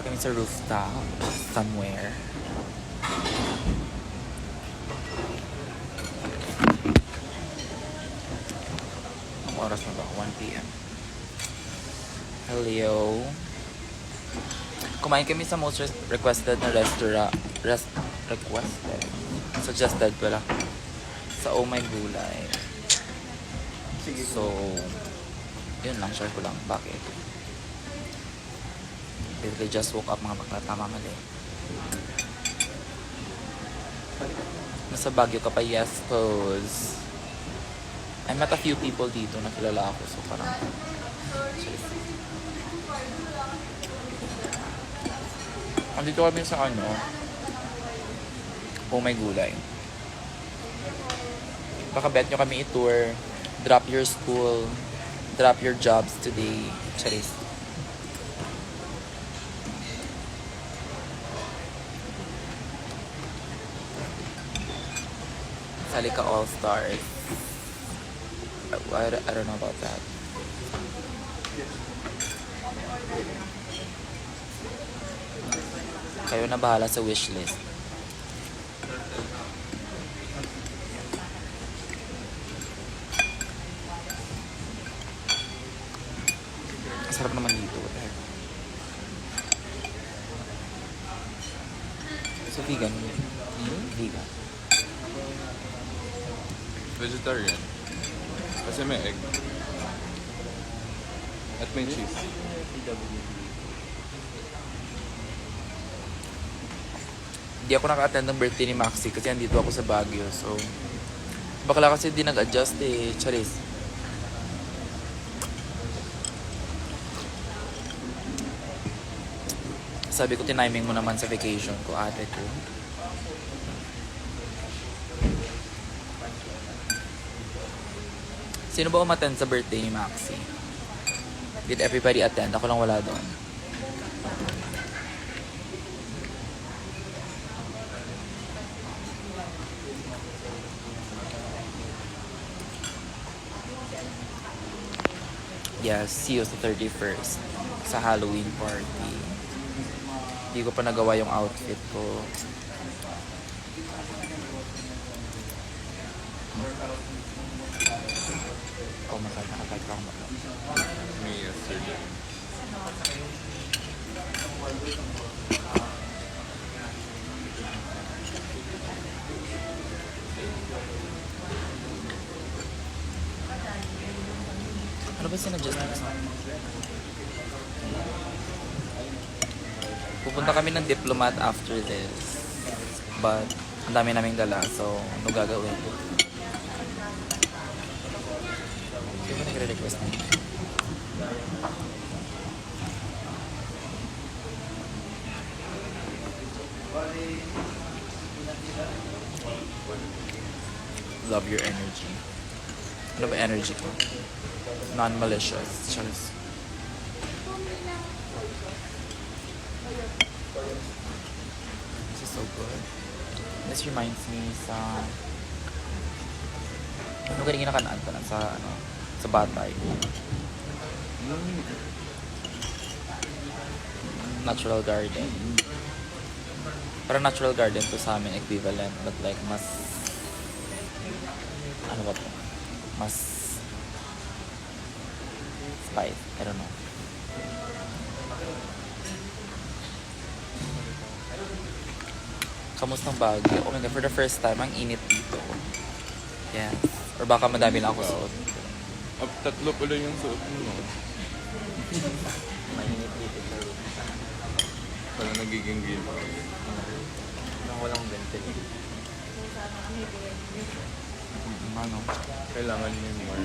kami sa rooftop somewhere. Anong oras na ba? 1 p.m. Hello. Kumain kami sa most requested na restaurant. Requested? Suggested pala. Sa Oh My Gulay. So, yun lang. Share ko lang. Bakit? They just woke up mga bakla. Tama mali. Nasa Baguio ka pa? Yes, pose. I met a few people dito na kilala ako. So, parang... Andito kami sa ano, Oh My Gulay. Baka bet nyo kami i-tour. Drop your school. Drop your jobs today. Charis. Salika All-Stars. I don't know about that. Kayo na bahala sa wishlist. Sarap naman dito. What the heck? So, vegan. Vegan. Vegetarian. Kasi may egg. At may cheese. Hindi ako naka-attend ng birthday ni Maxi kasi andito ako sa Baguio. So, bakla kasi di nag-adjust eh. Charis. Sabi ko, tiniming mo naman sa vacation ko, ate ko. Sino ba umattend sa birthday ni Maxi? Did everybody attend? Ako lang wala doon. Yes, see you sa 31st. Sa Halloween party. Hindi ko pa nagawa yung outfit ko. Oh, masaya na kahit ako matap. Me yesterday. Ano ba sinadjust mo? Pupunta kami ng diplomat after this. But, ang dami naming dala. So, ano gagawin? Sino ba nagre-request na? Love your energy. Ano ba energy ko? Non-malicious. Charis. This is so good. This reminds me sa... Ano galing nakanaan ko na sa, ano, sa Batay. Natural garden. Parang natural garden to sa amin equivalent, but like mas... Ano ba to? Mas... Spice. I don't know. Kamustang Baguio? Oh my God, for the first time, ang init dito. Yes. Or baka madami na ako suot. Tatlo pala yung suot mo. Mainit dito sa room. Pala nagiging green. Nang walang ventilation. Ano? Kailangan niya more.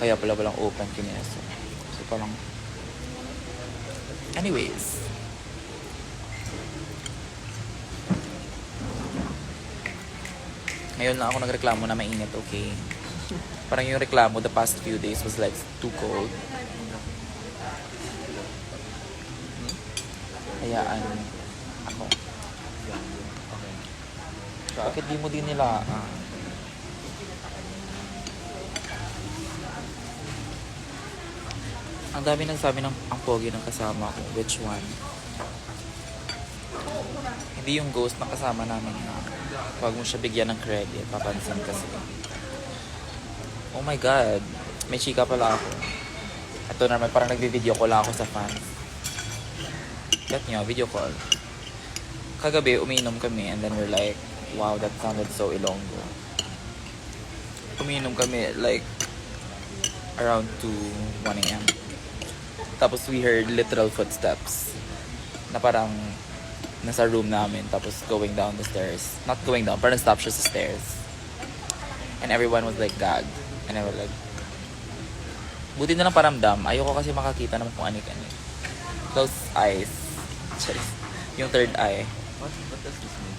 Kaya pala walang open kineso. So parang... Anyways. Ngayon lang ako nagreklamo na mainit, okay? Parang yung reklamo the past few days was like too cold. Hayaan ako. Bakit di mo din nila? Ang dami nagsabi ng ang pogi ng kasama ko. Which one? Hindi yung ghost na kasama namin na pag mo siya bigyan ng credit, papansin kasi. Oh my God. May chika pala ako. Ito naman, parang nagbi-video call lang ako sa fans. Get nyo, video call. Kagabi, umiinom kami and then we're like, wow, that sounded so Ilonggo. Umiinom kami like around 1 a.m. Tapos we heard literal footsteps na parang nasa room namin tapos going down the stairs. Not going down, parang stop siya sa stairs. And everyone was like gagged. And I was like, buti na lang paramdam. Ayoko kasi makakita naman kung anik-anik. Close eyes. Charis. Yung third eye. What does this mean?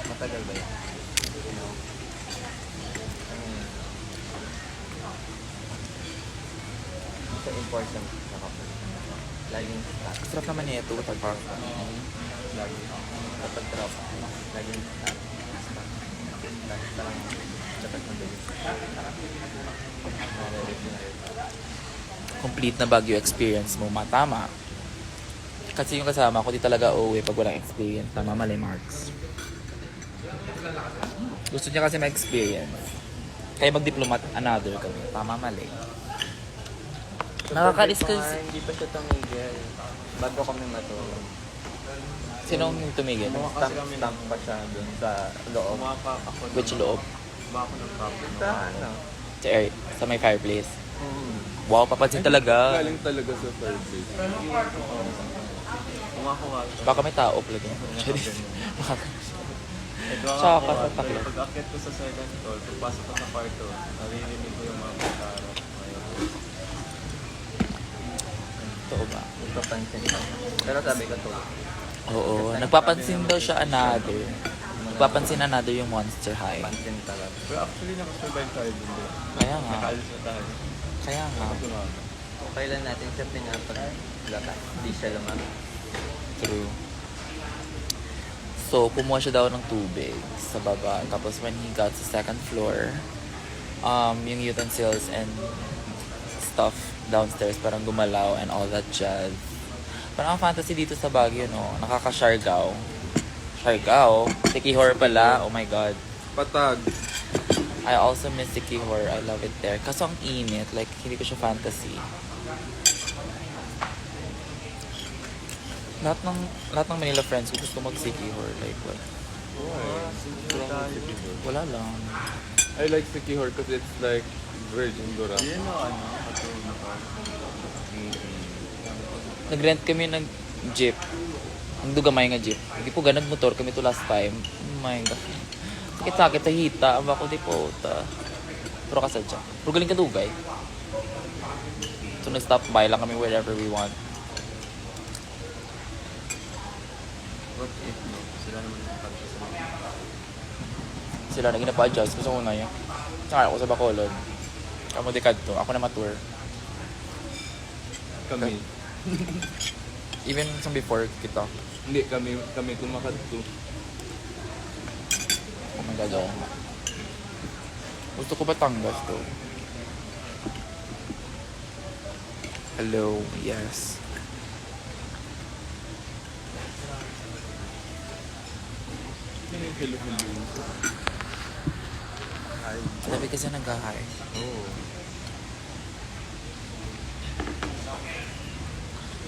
Matagal ba yan? Ito important sa kapag. Laging start. Sarap naman nito. Pag Lagi. Kapag drop. Laging start. Lagi lang. Dapat mabilis. complete na Baguio experience mo, matama. Kasi yung kasama ko, di talaga uuwi pag walang experience. Tama, mali, Marks. Gusto niya kasi ma-experience. Kaya mag-diplomat another kami. Tama, mali. Nakakalis kasi. Hindi pa siya tumigil. Bago kami matulog. Sinong tumigil? Stamp pa siya dun sa loob. Which loob? Baka ng kapit. Sa ano? Sa may fireplace. Wow, papansin talaga. Galing talaga sa fireplace. Baka may tao pala doon. Tsaka sa taklo. Pag-akit ko sa second floor, pagpasok ko sa kwarto, naririnig ko yung mga kutaro. Totoo ba? Nagpapansin ka. Pero sabi ko to. Oo, nagpapansin daw siya another. Nagpapansin another yung Monster High. Pansin talaga. Pero actually, nakasurvive tayo din doon. Kaya nga. Nakaalis na tayo. Kaya nga. Kailan natin siya pinapag-lakas? Hindi siya lumaki. True. So, kumuha siya daw ng tubig sa baba. Tapos when he got sa second floor, yung utensils and stuff downstairs parang gumalaw and all that jazz. Parang ang fantasy dito sa Baguio, no? Nakaka-Siargao. Siargao? Sikihor pala. Oh my God. Patag. I also miss Sikihor. I love it there. Kaso ang init. Like, hindi ko siya fantasy. Lahat ng Manila friends ko gusto mag-Sikihor. Like, what? Wala lang. I like Sikihor because it's like virgin Dora. Yun o ano, katulog na Nag-rent kami ng jeep. Ang dugamay nga jeep. Hindi po ganag motor kami to last time. Oh my God. Sakit-sakit sa hita. Aba ko di po. Pero kasadya. Pero galing ka dugay. So nag-stop by lang kami wherever we want. What if no? Sila naman yung pagkasabi. Sila na ginapa-adjust. Gusto ko na yun. Saka ako sa Bacolod. Kamo di kadto. Ako na ma-tour. Kami. Even sa before kita. Hindi, kami kumakadto. Oh my God. Oh. Gusto ko Batangas to. Hello. Yes. Hello. Hi. Sabi kasi nag-hi. Oh.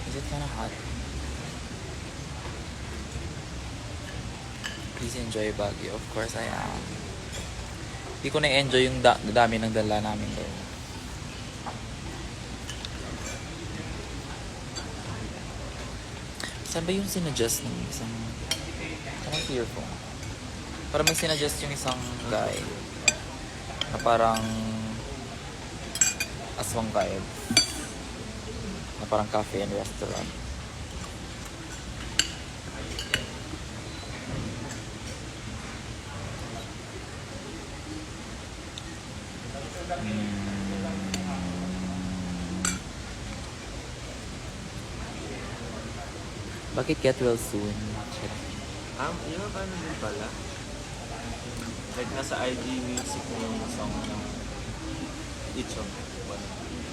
Is it kinda hot? Please enjoy Baguio. Of course I am. Hindi ko na-enjoy yung dami ng dala namin doon. Saan ba yung sinuggest ng isang... Anong earphone? Parang may sinuggest yung isang guy na parang aswang vibe. Na parang cafe and restaurant. Bakit get well soon? Yun ang paano din pala? Like nasa ID music mo yung song ng each of one.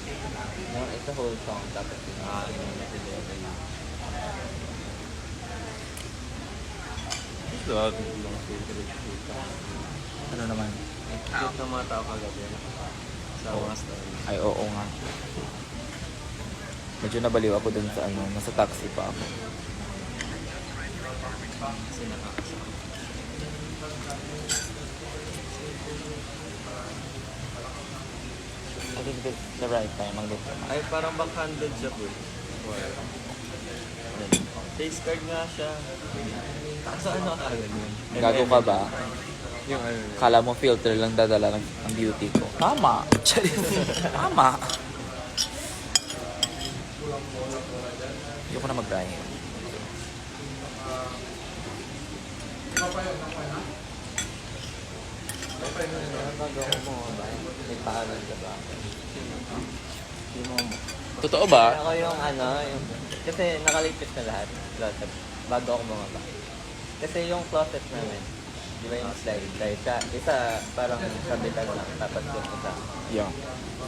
Yung it's a whole song, tapos yung Yung natin yun. Ito, lang favorite food. Ano naman? Cute ng mga tao kagabi. Sa mga stories. Ay, oo nga. Medyo nabaliw ako dun sa ano, nasa taxi pa ako. Kasi nakakasama. I think it's the right time ang dito. Ay, parang backhanded siya po. Face card nga siya. Kaso ano akala yun? Gago ka ba? Yung ano. Kala mo filter lang dadala ng beauty ko. Tama! Tama! Ayoko na mag-rhyme. bago ako bumaba, may paaral ka ba? Hindi mo Totoo ba? Ako yung ano, kasi nakaligpit na lahat, closet, bago ako bumaba. Kasi yung closet namin, di ba yung slide, isa parang kabitan lang, tapos yung isa. Yeah.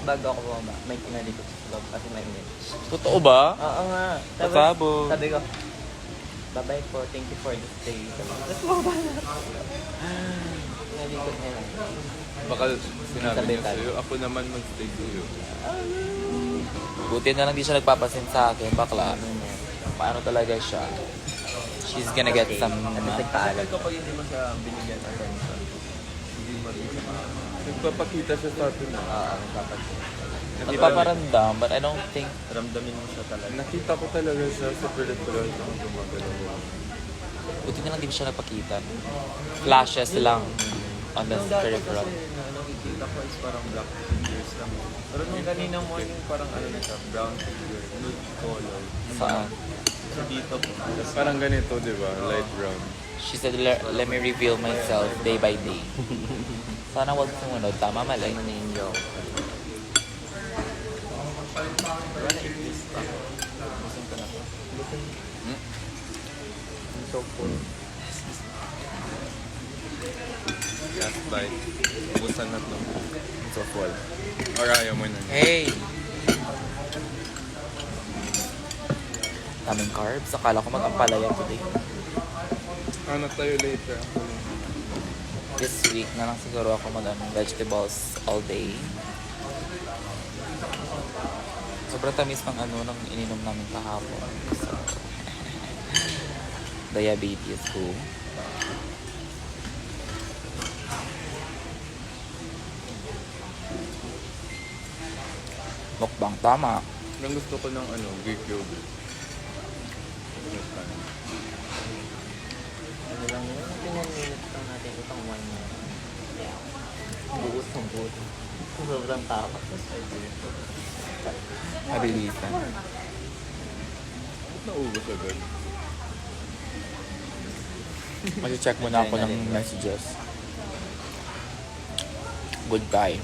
Bago ako bumaba, may kinalikot sa loob kasi mainit. Totoo ba? Oo nga. Pasabog. Sabi ko, bye-bye po, thank you for the stay. Tapos bumaba na. Kinalikot niya lang. Baka sinabi Sabi niya tayo. sa'yo, ako naman mag-stay sa'yo. Buti na lang di siya nagpapasin sa akin, bakla. Paano talaga siya? She's gonna get some... Kasi nagpaalam. Kapag hindi mo siya binigyan ng attention, hindi mo rin siya nagpapakita siya sa atin. Oo, nagpapagod. Nagpaparamdam, but I don't think... Ramdamin mo siya talaga. Nakita ko talaga siya sa peripheral ng gumagalaw. Buti na lang di siya nagpakita. Flashes lang on the Nung dati peripheral. kasi, nakikita ko is parang black figures lang. Pero nung kanina morning, parang ano na siya, brown figure, nude color. Saan? So dito po. Parang ganito, di ba? Light brown. She said, let me reveal myself day by day. Sana wag sumunod. Tama, mali. Ano na yung joke? Wala na i-twist pa. Gusto ko na po. I'm so full. Last bite. Ubusan na to. So full. Or ayaw mo na. Hey! Daming carbs. Akala ko mag-ampalaya today. Ano tayo later? This week na lang siguro ako vegetables all day. Sobrang tamis ng ano nang ininom namin kahapon. So, diabetes ko. Mukbang, tama. Ang gusto ko ng ano, Greek yogurt. Ano lang yun? 10 minutes lang natin itong wine na. Buot ng buot. Sobrang tapak. Mabilisan. Ba't naubos agad? Mag-check muna ako ng messages. Goodbye.